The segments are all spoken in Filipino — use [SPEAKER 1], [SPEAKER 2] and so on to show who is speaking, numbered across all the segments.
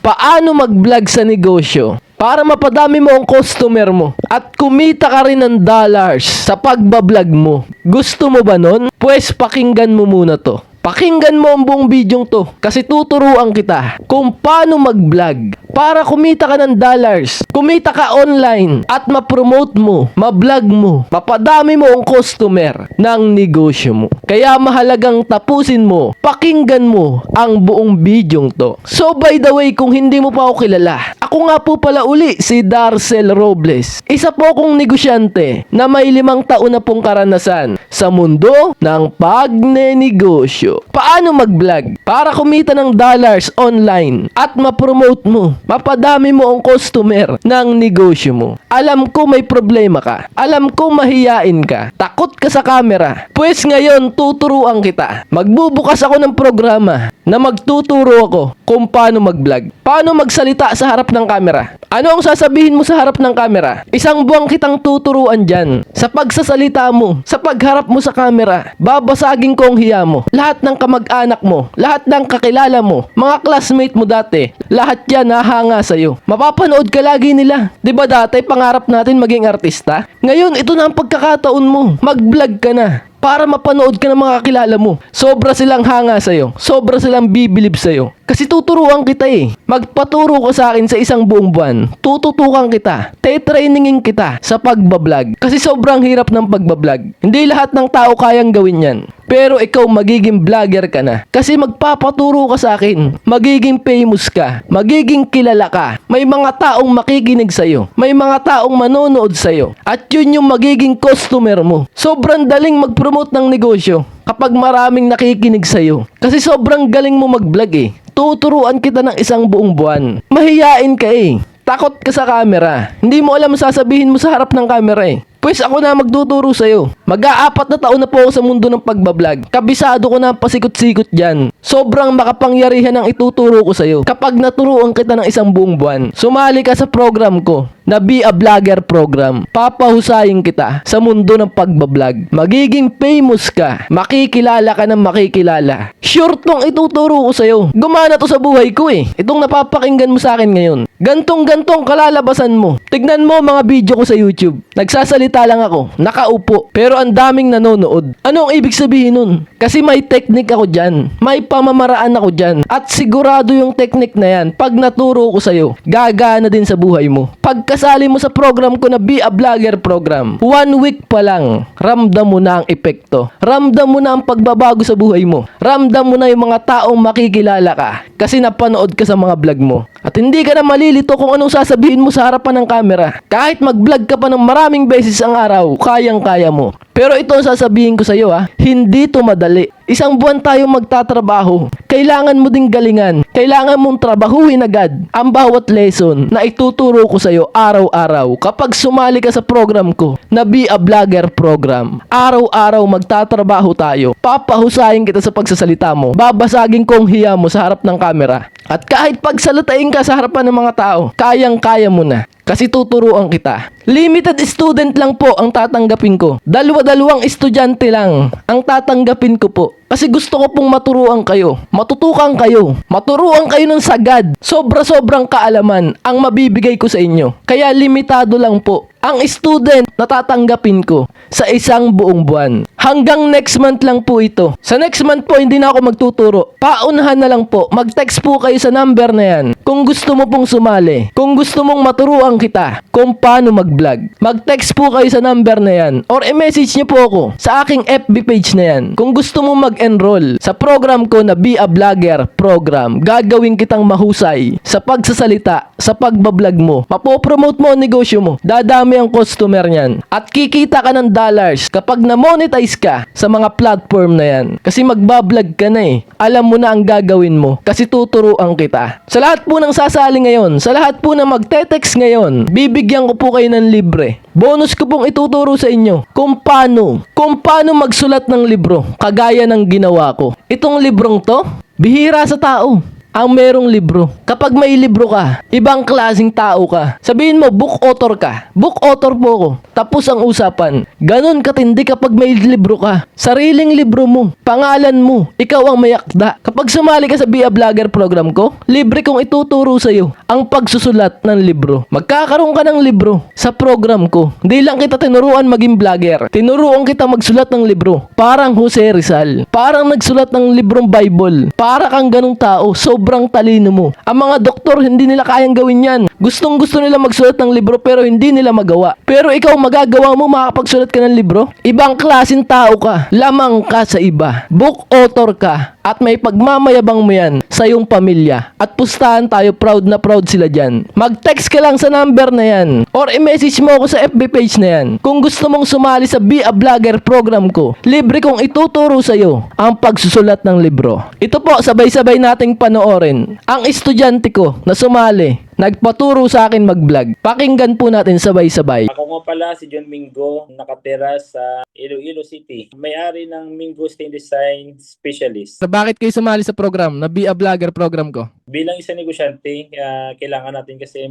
[SPEAKER 1] Paano mag-vlog sa negosyo para mapadami mo ang customer mo at kumita ka rin ng dollars sa pagbablog mo? Gusto mo ba nun? Pues pakinggan mo muna to. Pakinggan mo ang buong bidyong to kasi tuturuan kita kung paano mag-vlog para kumita ka ng dollars, kumita ka online at ma-promote mo, ma-vlog mo, mapadami mo ang customer ng negosyo mo. Kaya mahalagang tapusin mo, pakinggan mo ang buong bidyong to. So by the way, kung hindi mo pa ako kilala, ako nga po pala uli si Darcel Robles. Isa po akong negosyante na may 5 taon na pong karanasan sa mundo ng pagnenegosyo. Paano mag-vlog para kumita ng dollars online at ma-promote mo, mapadami mo ang customer ng negosyo mo. Alam ko may problema ka. Alam ko mahiyain ka. Takot ka sa camera. Pues ngayon tuturuan kita. Magbubukas ako ng programa na magtuturo ako kung paano mag-vlog. Paano magsalita sa harap ng camera. Ano ang sasabihin mo sa harap ng camera? Isang buwan kitang tuturuan dyan. Sa pagsasalita mo, sa pagharap mo sa camera, babasagin ko ang hiya mo. Lahat ng kamag-anak mo, lahat ng kakilala mo, mga classmate mo dati, lahat yan nahanga sa'yo. Mapapanood ka lagi nila. Diba dati pangarap natin maging artista? Ngayon ito na ang pagkakataon mo. Mag-vlog ka na para mapanood ka ng mga kakilala mo. Sobra silang hanga sa'yo. Sobra silang bibilib sa'yo. Kasi tuturuan kita eh. Magpaturo ka sa akin sa isang buong buwan. Tututukan kita. Te-trainingin kita sa pagbablog. Kasi sobrang hirap ng pagbablog. Hindi lahat ng tao kayang gawin yan. Pero ikaw magiging vlogger ka na. Kasi magpapaturo ka sa akin. Magiging famous ka. Magiging kilala ka. May mga taong makikinig sa'yo. May mga taong manonood sa'yo. At yun yung magiging customer mo. Sobrang daling mag-promote ng negosyo kapag maraming nakikinig sa'yo. Kasi sobrang galing mo mag-vlog eh. Tuturuan kita ng isang buong buwan. Mahiyain ka eh. Takot ka sa camera. Hindi mo alam sasabihin mo sa harap ng camera eh. Pues ako na magtuturo sa'yo. Mag-4 na taon na po ako sa mundo ng pagbablog. Kabisado ko na pasikot-sikot dyan. Sobrang makapangyarihan ang ituturo ko sa'yo. Kapag naturuan kita ng isang buong buwan, sumali ka sa program ko na Be a Vlogger program. Papahusayin kita sa mundo ng pagbablog. Magiging famous ka. Makikilala ka ng makikilala. Sure tong ituturo ko sa'yo. Gumana to sa buhay ko eh. Itong napapakinggan mo sa akin ngayon. Gantong-gantong kalalabasan mo. Tignan mo mga video ko sa YouTube. Nagsasalita lang ako. Nakaupo. Pero ang daming nanonood. Ano ang ibig sabihin nun? Kasi may technique ako dyan. May pamamaraan ako dyan. At sigurado yung technique na yan, pag naturo ko sa'yo, gagana din sa buhay mo. Pagkasali mo sa program ko na Be a Vlogger program, 1 week pa lang, ramdam mo na ang epekto. Ramdam mo na ang pagbabago sa buhay mo. Ramdam mo na yung mga taong makikilala ka. Kasi napanood ka sa mga vlog mo. At hindi ka na malilito kung anong sasabihin mo sa harapan ng camera. Kahit mag-vlog ka pa ng maraming beses ang araw, kayang-kaya mo. Pero ito ang sasabihin ko sa iyo hindi to madali. Isang buwan tayo magtatrabaho. Kailangan mo ding galingan. Kailangan mong trabahuhin agad ang bawat lesson na ituturo ko sa iyo araw-araw. Kapag sumali ka sa program ko na Be a Vlogger program, araw-araw magtatrabaho tayo. Papahusayin kita sa pagsasalita mo. Babasagin ko ang hiya mo sa harap ng camera. At kahit pagsalitain ka sa harapan ng mga tao, kayang-kaya mo na. Kasi tuturuan kita. Limited student lang po ang tatanggapin ko. Dalawa-dalawang estudyante lang ang tatanggapin ko po. Kasi gusto ko pong maturuan kayo. Matutukan kayo. Maturuan kayo ng sagad. Sobra-sobrang kaalaman ang mabibigay ko sa inyo. Kaya limitado lang po ang student na tatanggapin ko sa isang buong buwan. Hanggang next month lang po ito. Sa next month po, hindi na ako magtuturo. Paunahan na lang po. Mag-text po kayo sa number na yan. Kung gusto mo pong sumali. Kung gusto mong maturuan kita kung paano mag-vlog. Mag-text po kayo sa number na yan. Or i-message niyo po ako sa aking FB page na yan. Kung gusto mo mag-enroll sa program ko na Be a Vlogger program, gagawin kitang mahusay sa pagsasalita, sa pagbablog mo. Mapopromote mo ang negosyo mo. Dadami ang customer niyan. At kikita ka ng dollars kapag na-monetize ka sa mga platform na yan. Kasi magbablog ka na eh. Alam mo na ang gagawin mo. Kasi tuturuan kita. Sa lahat po ng sasali ngayon, sa lahat po na magte-text ngayon, bibigyan ko po kayo ng libre. Bonus ko pong ituturo sa inyo kung paano magsulat ng libro kagaya ng ginawa ko. Itong librong to, bihira sa tao ang merong libro. Kapag may libro ka, ibang klaseng tao ka. Sabihin mo, book author ka. Book author po ako. Tapos ang usapan. Ganon katindi kapag may libro ka. Sariling libro mo. Pangalan mo. Ikaw ang may akda. Kapag sumali ka sa Be a Vlogger program ko, libre kong ituturo sa iyo ang pagsusulat ng libro. Magkakaroon ka ng libro sa program ko. Hindi lang kita tinuruan maging vlogger. Tinuruan kita magsulat ng libro. Parang Jose Rizal. Parang nagsulat ng librong Bible. Para kang ganong tao. Sobrang talino mo. Ang mga doktor, hindi nila kayang gawin yan. Gustong gusto nila magsulat ng libro pero hindi nila magawa. Pero ikaw, magagawa mo makakapagsulat ka ng libro? Ibang klaseng tao ka. Lamang ka sa iba. Book author ka. At may pagmamayabang mo yan sa iyong pamilya. At pustahan tayo, proud na proud sila dyan. Mag-text ka lang sa number na yan. Or i-message mo ako sa FB page na yan. Kung gusto mong sumali sa Be a Vlogger program ko, libre kong ituturo sa iyo ang pagsusulat ng libro. Ito po, sabay-sabay nating panoorin. Ang estudyante ko na sumali, nagpaturo sa akin mag-vlog. Pakinggan po natin sabay-sabay.
[SPEAKER 2] Ako nga pala si John Mingo, nakatira sa Iloilo City. May-ari ng Mingo Stain Design Specialist.
[SPEAKER 1] Bakit kayo sumali sa program na Be a Vlogger program ko?
[SPEAKER 2] Bilang isang negosyante, kailangan natin kasi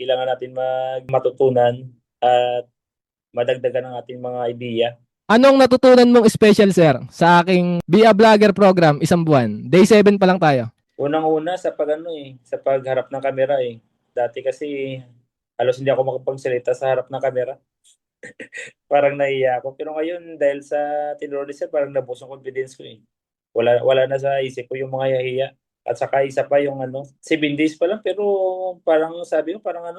[SPEAKER 2] kailangan natin matutunan at madagdagan ang ating mga idea.
[SPEAKER 1] Anong natutunan mong special, sir, sa aking Be a Vlogger program isang buwan? Day 7 pa lang tayo.
[SPEAKER 2] Unang-una sa sa pagharap ng kamera eh. Dati kasi halos hindi ako makapagsalita sa harap ng kamera. Parang nahiya ako. Pero ngayon dahil sa tinuro ni sir, parang nabos ang confidence ko eh. Wala na sa isip ko yung mga yahiya. At saka isa pa yung 7 days pa lang pero parang sabi ko parang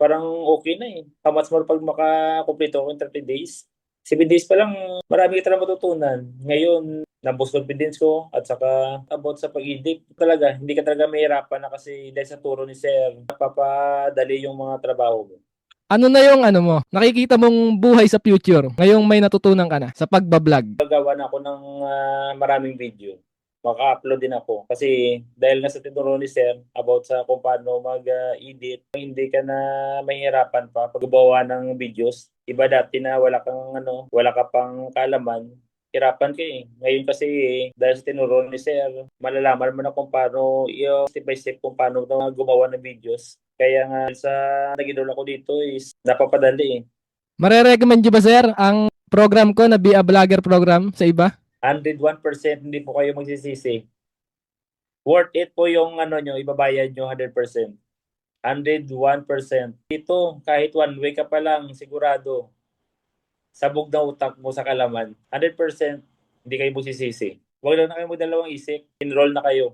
[SPEAKER 2] parang okay na eh. How much more pag makakumpleto ko yung 30 days. 7 days pa lang, marami kita na matutunan. Ngayon, naboost confidence ko at saka about sa pag-edit talaga, hindi ka talaga mahirapan na kasi dahil sa turo ni sir, napapadali yung mga trabaho mo.
[SPEAKER 1] Ano na yung mo? Nakikita mong buhay sa future ngayong may natutunan ka na sa pagbablog?
[SPEAKER 2] Gagawa na ako ng maraming video. Maka-upload din ako. Kasi dahil nasa tinuro ni sir about sa kung paano mag-edit, hindi ka na mahirapan pa paggawa ng videos. Iba dati na wala ka pang kaalaman, hirapan ka eh. Ngayon kasi dahil sa tinuro ni sir, malalaman mo na kung paano, yung step by step kung paano gumawa ng videos. Kaya nga sa nag-idol ako dito is napapadali eh.
[SPEAKER 1] Marerecommend nyo ba, sir, ang program ko na Be a Vlogger program sa iba?
[SPEAKER 2] 101% hindi po kayo magsisisi. Worth it po yung nyo, ibabayad nyo 100%. 101%. Ito, kahit 1 week ka pa lang, sigurado, sabog na utak mo sa kalaman. 100% hindi kayo magsisisi. Huwag lang na kayo magdalawang isip, enroll na kayo.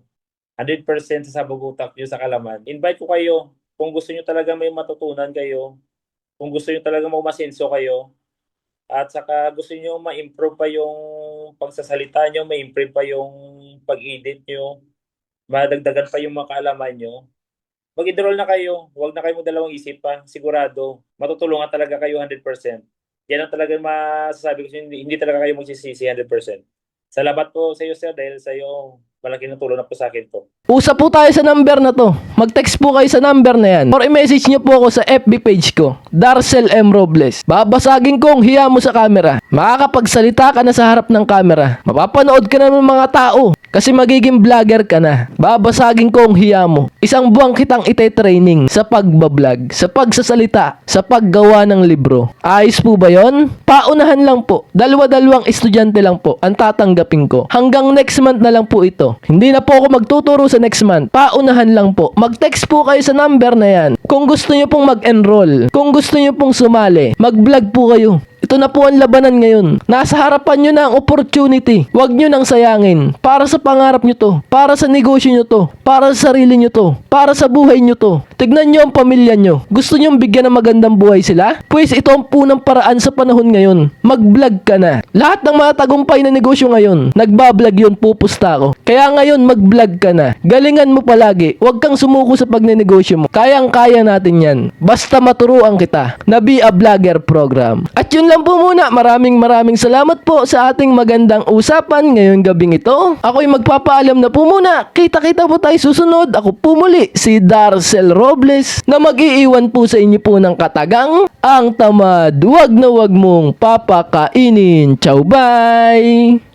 [SPEAKER 2] 100% sa sabog utak nyo sa kalaman. Invite ko kayo, kung gusto nyo talaga may matutunan kayo, kung gusto nyo talaga masenso kayo, at saka gusto nyo ma-improve pa yung pagsasalita nyo, ma-improve pa yung pag-edit nyo, madagdagan pa yung mga kaalaman nyo, mag-enroll na kayo. Huwag na kayo magdalawang isip pa. Sigurado, matutulungan talaga kayo 100%. Yan ang talaga masasabi ko, hindi talaga kayo magsisisi 100%. Salamat po sa iyo, sir, dahil sa iyo, malaking natulong na po sa akin to. Usap po tayo sa number na to. Mag-text po kayo sa number na yan. Or i-message nyo po ako sa FB page ko, Darcel M. Robles. Babasagin ko ang hiya mo sa camera. Makakapagsalita ka na sa harap ng camera. Mapapanood ka na ng mga tao. Kasi magiging vlogger ka na. Babasagin ko ang hiya mo. Isang buwan kitang ite-training sa pagbablog, sa pagsasalita, sa paggawa ng libro. Ayos po ba yon? Paunahan lang po. Dalawa-dalawang estudyante lang po ang tatanggapin ko. Hanggang next month na lang po ito. Hindi na po ako magtuturo sa next month. Paunahan lang po. Mag-text po kayo sa number na yan. Kung gusto nyo pong mag-enroll, kung gusto nyo pong sumali, mag-vlog po kayo. Ito na po ang labanan ngayon. Nasa harapan nyo na ang opportunity. Huwag nyo nang sayangin. Para sa pangarap nyo to. Para sa negosyo nyo to. Para sa sarili nyo to. Para sa buhay nyo to. Tignan nyo ang pamilya nyo. Gusto nyo bigyan ng magandang buhay sila? Pues ito ang punang paraan sa panahon ngayon. Mag-vlog ka na. Lahat ng mga tagumpay na negosyo ngayon, nagbablog yun, pupusta ko. Kaya ngayon mag-vlog ka na. Galingan mo palagi. Huwag kang sumuko sa pagnenegosyo mo. Kayang-kaya natin yan. Basta maturuan kita na Be a Vlogger program. At yun lang po muna. Maraming salamat po sa ating magandang usapan ngayong gabing ito. Ako'y magpapaalam na po muna. Kita-kita po tayo susunod. Ako po muli si Darcel Robles na mag-iiwan po sa inyo po ng katagang ang tamad. Wag na wag mong papakainin. Ciao, bye!